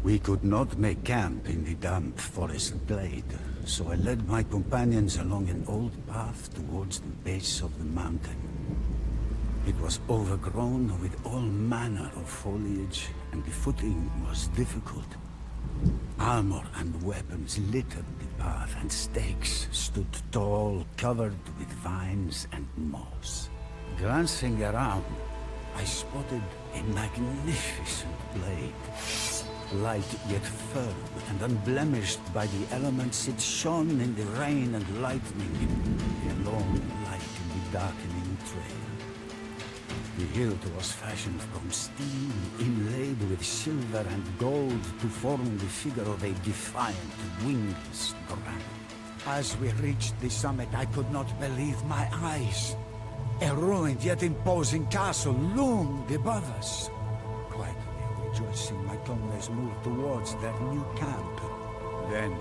We could not make camp in the damp forest glade, so I led my companions along an old path towards the base of the mountain. It was overgrown with all manner of foliage, and the footing was difficult. Armor and weapons littered the path, and stakes stood tall, covered with vines and moss. Glancing around, I spotted a magnificent blade. Light yet firm and unblemished by the elements, it shone in the rain and lightning, a lone light in the darkening trail. The hilt was fashioned from steel, inlaid with silver and gold to form the figure of a defiant, wingless dragon. As we reached the summit, I could not believe my eyes. A ruined yet imposing castle loomed above us. Quietly rejoicing, my comrades moved towards their new camp. Then,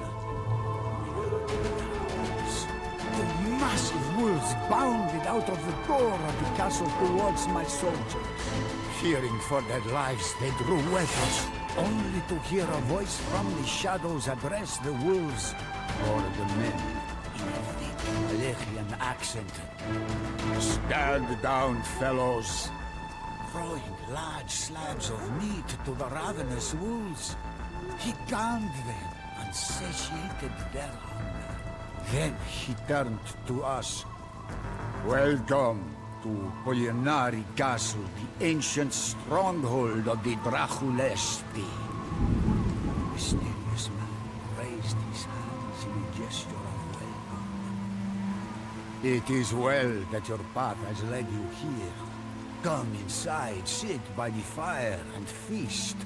the massive wolves bounded out of the door of the castle towards my soldiers. Fearing for their lives, they drew weapons, only to hear a voice from the shadows address the wolves or the men in a thick Wallachia accent. "Stand down, fellows!" Throwing large slabs of meat to the ravenous wolves, he calmed them and satiated their hunger. Then he turned to us. "Welcome to Polianari Castle, the ancient stronghold of the Draculesti." The mysterious man raised his hands in a gesture of welcome. "It is well that your path has led you here. Come inside, sit by the fire and feast,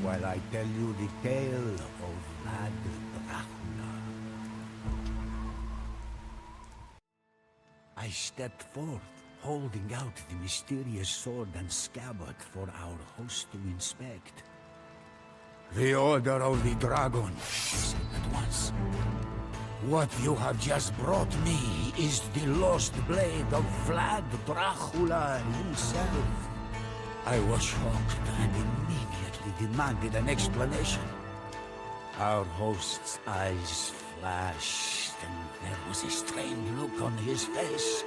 while I tell you the tale of Vlad Dracula." I stepped forth, holding out the mysterious sword and scabbard for our host to inspect. "The Order of the Dragon," he said at once. "What you have just brought me is the lost blade of Vlad Dracula himself." I was shocked and immediately demanded an explanation. Our host's eyes flashed, and there was a strange look on his face.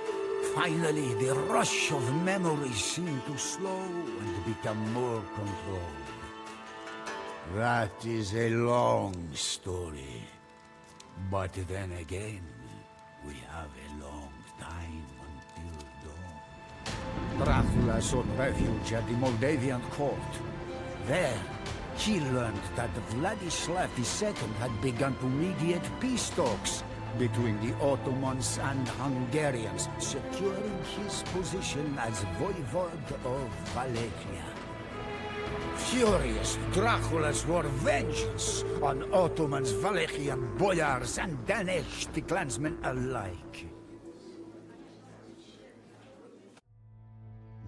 Finally, the rush of memories seemed to slow and become more controlled. That is a long story. But then again, we have a long time until dawn. Dracula sought refuge at the Moldavian court. There, he learned that Vladislav II had begun to mediate peace talks between the Ottomans and Hungarians, securing his position as voivode of Wallachia. Furious, Dracula swore vengeance on Ottoman's Wallachian boyars and Danish clansmen alike.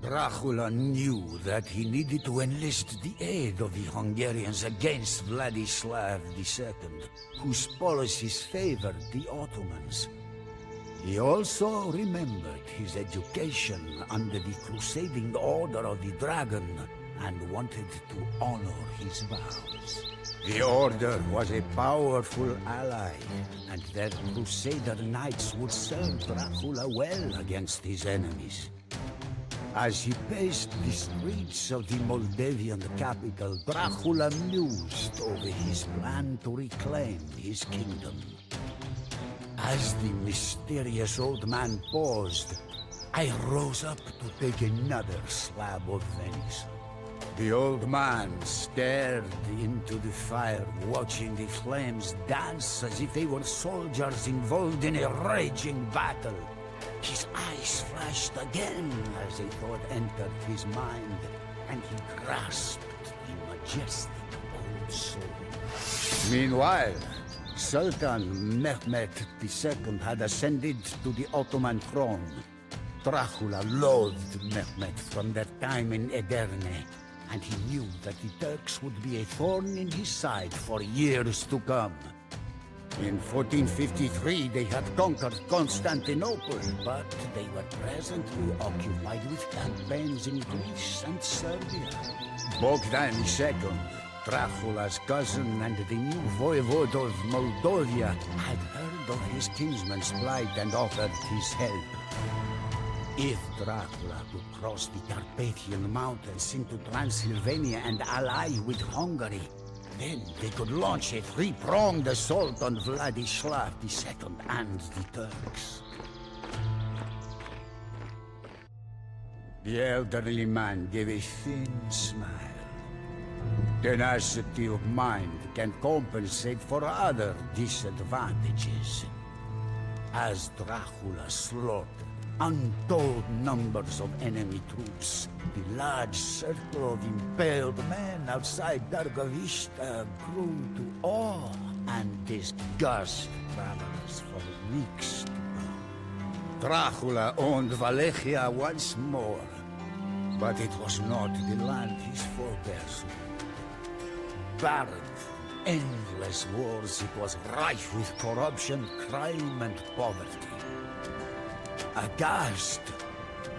Dracula knew that he needed to enlist the aid of the Hungarians against Vladislav II, whose policies favored the Ottomans. He also remembered his education under the crusading Order of the Dragon and wanted to honor his vows. The Order was a powerful ally, and their Crusader knights would serve Dracula well against his enemies. As he paced the streets of the Moldavian capital, Dracula mused over his plan to reclaim his kingdom. As the mysterious old man paused, I rose up to take another slab of venison. The old man stared into the fire, watching the flames dance as if they were soldiers involved in a raging battle. His eyes flashed again as a thought entered his mind, and he grasped the majestic old sword. Meanwhile, Sultan Mehmed II had ascended to the Ottoman throne. Dracula loathed Mehmed from their time in Edirne, and he knew that the Turks would be a thorn in his side for years to come. In 1453 they had conquered Constantinople, but they were presently occupied with campaigns in Greece and Serbia. Bogdan II, Dracula's cousin and the new voivode of Moldavia had heard of his kinsman's plight and offered his help. If Dracula could cross the Carpathian Mountains into Transylvania and ally with Hungary, then they could launch a three-pronged assault on Vladislav II and the Turks. The elderly man gave a thin smile. Tenacity of mind can compensate for other disadvantages. As Dracula slaughtered untold numbers of enemy troops, the large circle of impaled men outside Dargovista grew to awe and disgust travelers for weeks to come. Dracula owned Wallachia once more, but it was not the land his forebears knew. Barren from endless wars, it was rife with corruption, crime, and poverty. Aghast,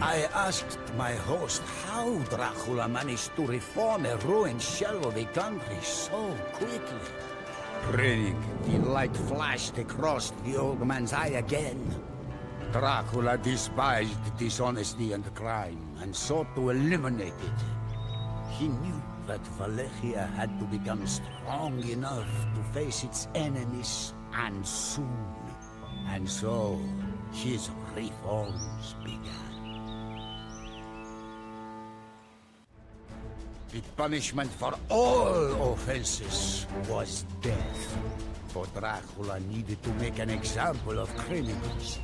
I asked my host how Dracula managed to reform a ruined shell of a country so quickly. Grinning, the light flashed across the old man's eye again. Dracula despised dishonesty and crime, and sought to eliminate it. He knew that Wallachia had to become strong enough to face its enemies, and soon. And so, his reforms began. The punishment for all offenses was death, for Dracula needed to make an example of criminals.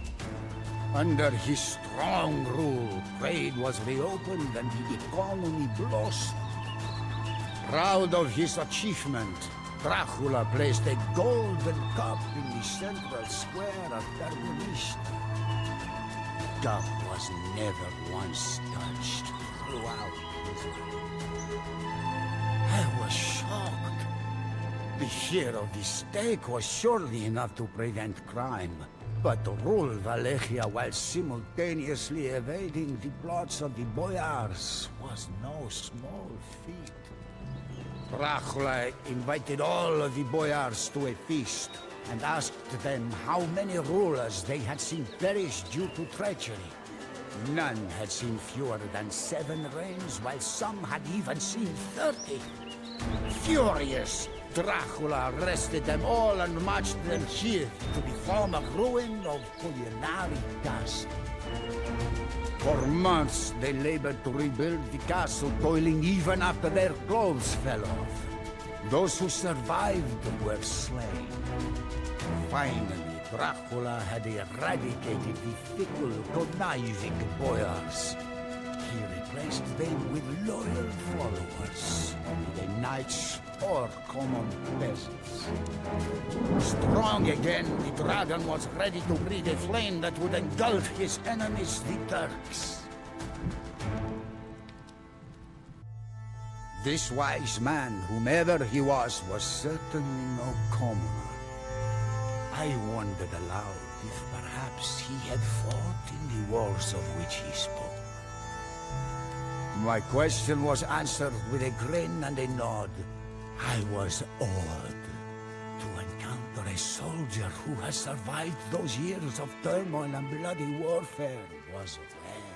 Under his strong rule, trade was reopened and the economy blossomed. Proud of his achievement, Dracula placed a golden cup in the central square of Dargonista. The cup was never once touched throughout his life. I was shocked. The share of the stake was surely enough to prevent crime, but to rule Wallachia while simultaneously evading the plots of the boyars was no small feat. Dracula invited all of the boyars to a feast and asked them how many rulers they had seen perish due to treachery. None had seen fewer than 7 reigns, while some had even seen 30. Furious, Dracula arrested them all and marched them here to the former ruin of culinary dust. For months they labored to rebuild the castle, toiling even after their clothes fell off. Those who survived were slain. Finally, Dracula had eradicated the fickle, conniving boyars. He replaced them with loyal followers, be they knights or common peasants. Strong again, the dragon was ready to breathe a flame that would engulf his enemies, the Turks. This wise man, whomever he was certainly no commoner. I wondered aloud if perhaps he had fought in the wars of which he spoke. My question was answered with a grin and a nod. I was awed to encounter a soldier who has survived those years of turmoil and bloody warfare was rare.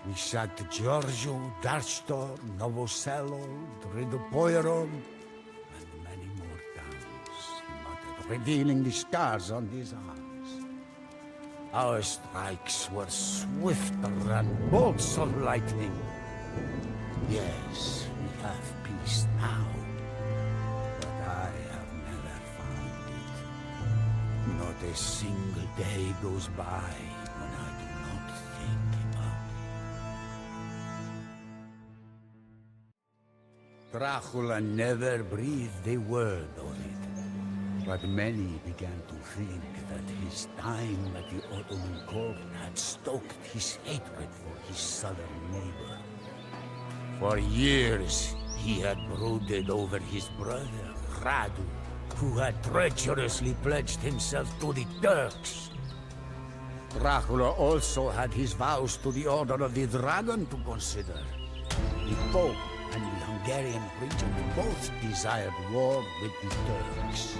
We sat to Giorgio, Darstor, Novoselo, Ridopoiron, and many more towns, he muttered, revealing the scars on his arms. Our strikes were swifter than bolts of lightning. Yes, we have peace now, but I have never found it. Not a single day goes by when I do not think about it. Dracula never breathed a word of it, but many began to think that his time at the Ottoman court had stoked his hatred for his southern neighbor. For years, he had brooded over his brother, Radu, who had treacherously pledged himself to the Turks. Dracula also had his vows to the Order of the Dragon to consider. The Pope and the Hungarian regent both desired war with the Turks.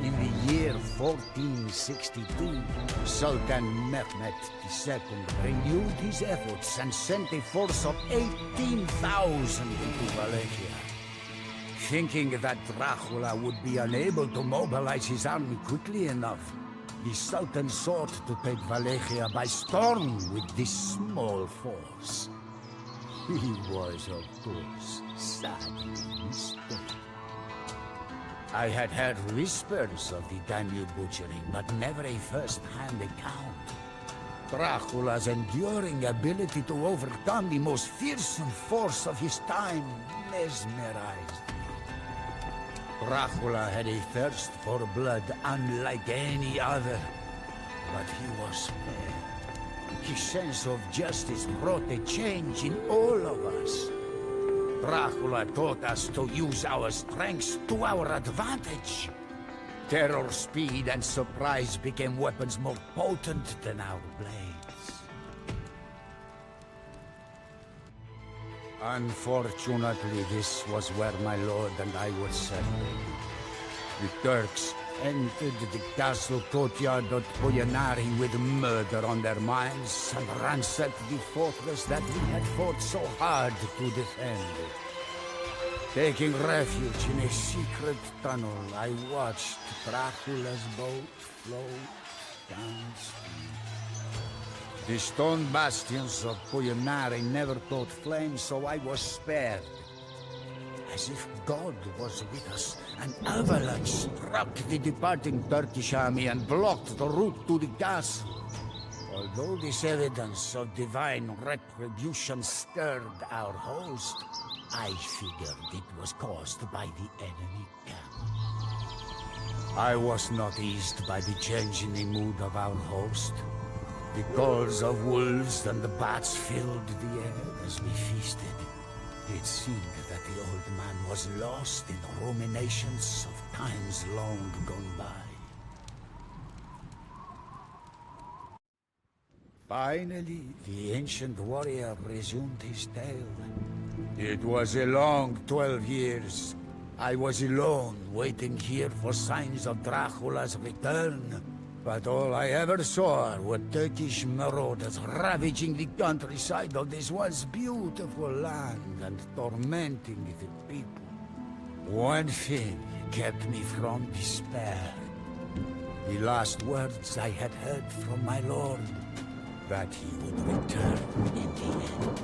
In the year 1462, Sultan Mehmet II renewed his efforts and sent a force of 18,000 into Wallachia. Thinking that Dracula would be unable to mobilize his army quickly enough, the Sultan sought to take Wallachia by storm with this small force. He was, of course, sadly mistaken. I had heard whispers of the Danube butchering, but never a first-hand account. Dracula's enduring ability to overcome the most fearsome force of his time mesmerized me. Dracula had a thirst for blood unlike any other, but he was spared. His sense of justice brought a change in all of us. Dracula taught us to use our strengths to our advantage. Terror, speed, and surprise became weapons more potent than our blades. Unfortunately, this was where my lord and I were separated. The Turks entered the castle courtyard of Poyanari with murder on their minds and ransacked the fortress that we had fought so hard to defend. Taking refuge in a secret tunnel, I watched Dracula's boat float downstream. The stone bastions of Poyanari never caught flame, so I was spared. As if God was with us, an avalanche struck the departing Turkish army and blocked the route to the castle. Although this evidence of divine retribution stirred our host, I figured it was caused by the enemy camp. I was not eased by the change in the mood of our host. The calls of wolves and the bats filled the air as we feasted. It seemed that the old man was lost in ruminations of times long gone by. Finally, the ancient warrior resumed his tale. It was a long 12 years. I was alone, waiting here for signs of Dracula's return. But all I ever saw were Turkish marauders ravaging the countryside of this once beautiful land and tormenting the people. One thing kept me from despair. The last words I had heard from my lord, that he would return in the end.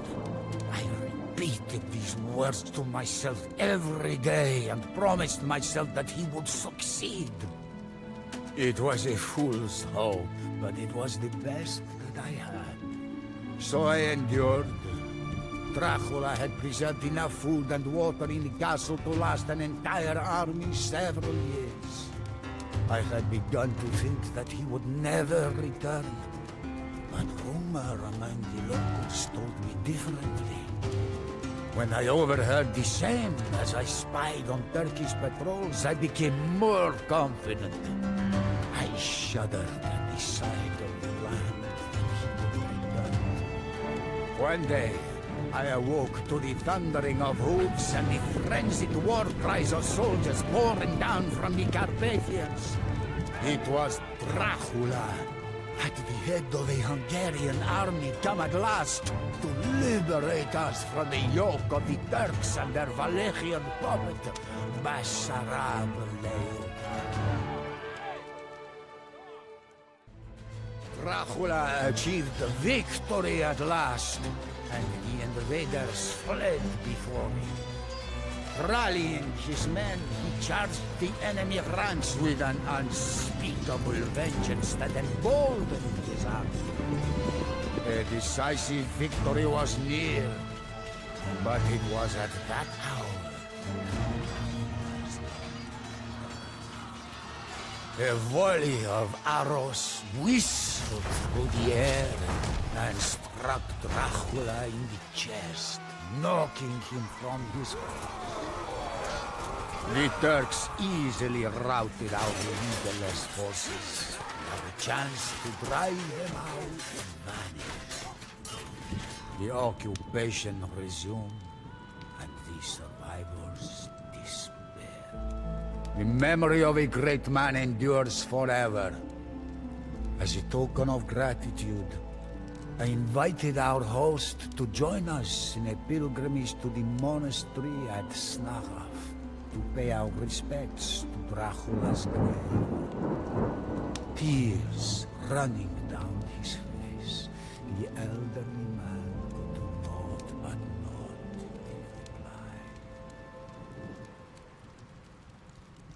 I repeated these words to myself every day and promised myself that he would succeed. It was a fool's hope, but it was the best that I had. So I endured. Dracula had preserved enough food and water in the castle to last an entire army several years. I had begun to think that he would never return. But rumor among the locals told me differently. When I overheard the same as I spied on Turkish patrols, I became more confident. I shuddered at the sight of the land that he would return. One day, I awoke to the thundering of hooves and the frenzied war cries of soldiers pouring down from the Carpathians. It was Dracula, at the head of a Hungarian army, come at last to liberate us from the yoke of the Turks and their Wallachian puppet, Basarab Leopold. Dracula achieved victory at last, and the invaders fled before him. Rallying his men, he charged the enemy ranks with an unspeakable vengeance that emboldened his army. A decisive victory was near, but it was at that hour. A volley of arrows whistled through the air and struck Dracula in the chest, knocking him from his horse. The Turks easily routed our leaderless forces, and a chance to drive them out vanished. The occupation resumed, survivor's despair. The memory of a great man endures forever. As a token of gratitude, I invited our host to join us in a pilgrimage to the monastery at Snaraf to pay our respects to Dracula's grave. Tears running down